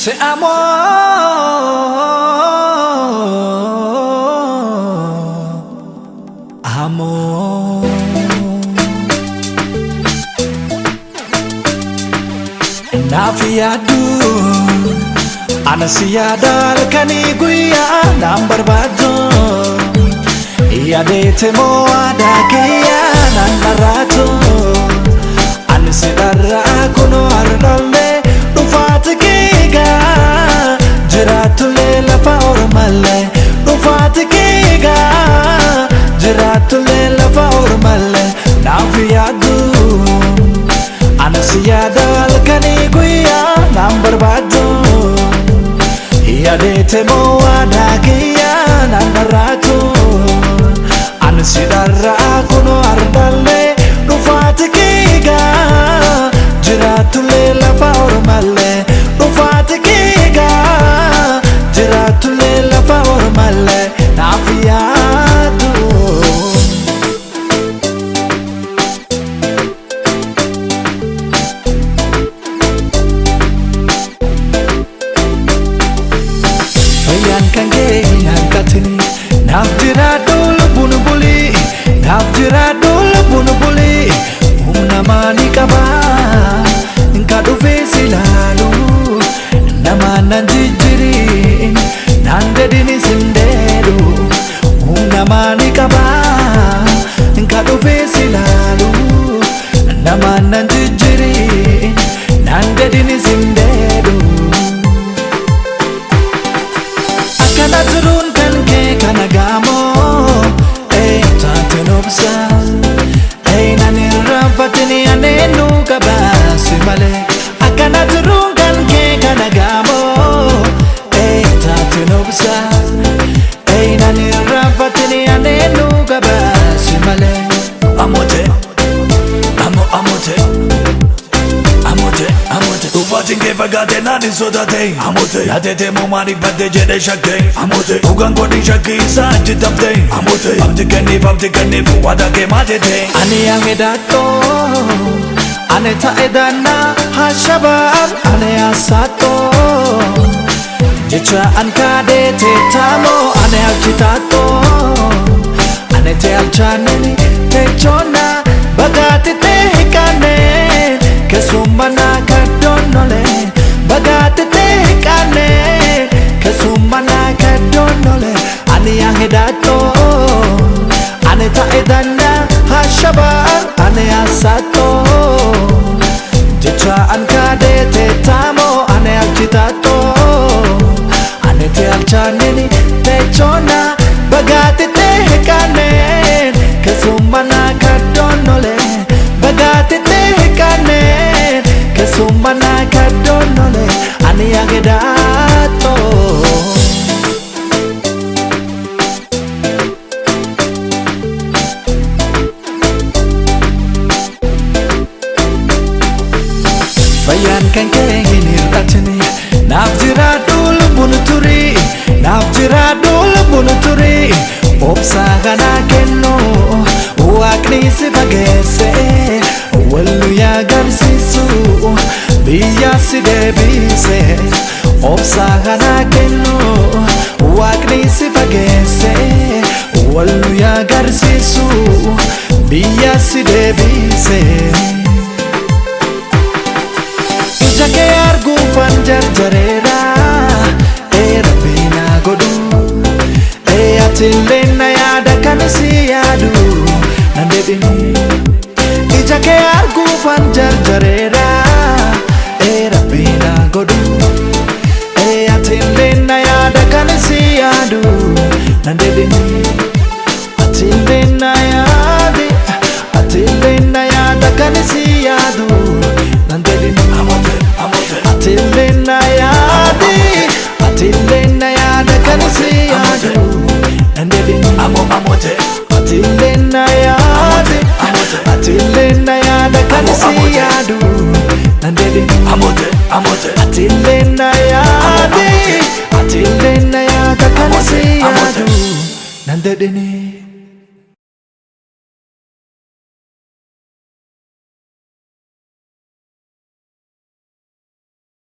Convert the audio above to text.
Te amo, amo. Nafiadu, anasiyada kani guya number bado. Yadete mo adakiya nanarato. Anisidara kuno arnole ufatikiga. Jiratule lafa ormale ufatikiga. Jiratule lafa ormale nafiadu. Anasiyada kani guya number bado. Yadete mo adakiya nanarato. Ansidara kuno ardale rufatikiga. Jiratule lafa ormale rufatikiga. Jiratule lafa ormale nafiadu. Fayan kange hankatini nafjiradu bunubuli. Nafjiradu bunubuli. Namani kaba nkadu fesi lalu. Namana jijiri nandedini sinderu. Namani kaba nkadu fesi lalu. Namana jijiri nandedini sinderu. Akana turun kanke kanagamo. Tatenobsa. Fatini ane nuka basi male akana turungan ke kanagamo. Tatenobsa. Nani rafatini ane nuka basi male. Amote, amote. Ufatinge fagate nani sodate. Amote. Yatete mumari bade jede shakte. Amote. Ugan kodi shaki saanchi tapte. Amote. Abdi kanif wada ke matete. Ani angedato, ane taedana hashabab, ane asato. Jecha ankade te tamo, ane alchitato. Ane te alchaneni te chona, bagati te hikane. Kesumana kadonole, bagati te hikane. Kesumana kadonole, ani angedato. Ane taedana hashabar, ane asato. Jecha ankade te tamo, ane alchitato. Ane te alchaneni te chona, bagati te hekane. Kesumana kadonole, bagati te hekane. Kesumana kadonole, ane agedato. Fayan kanke hinirratini nafjiradu bunuturi. Nafjiradu bunuturi. Obsa kana kenno waqni si bagese. Wallu ya garsisu biya si debise. Obsa kana kenno waqni si bagese. Wallu ya garsisu biya si debise. Jake argu fanjar jarera. Rabina godu. Atilena yada kanisi yadu. Nandedini. Jake argu fanjar jarera. Rabina godu. Atilena yada kanisi yadu. Nandedini. Atilena yadi. Atilena yada kanisi yadu. Nandedini. Atilena yadi. Atilena yada kanisi yadu. Nandedini. yaada kan si yaadu nandedini amote atillee na yaade atillee na yaada kan si yaadu nandedini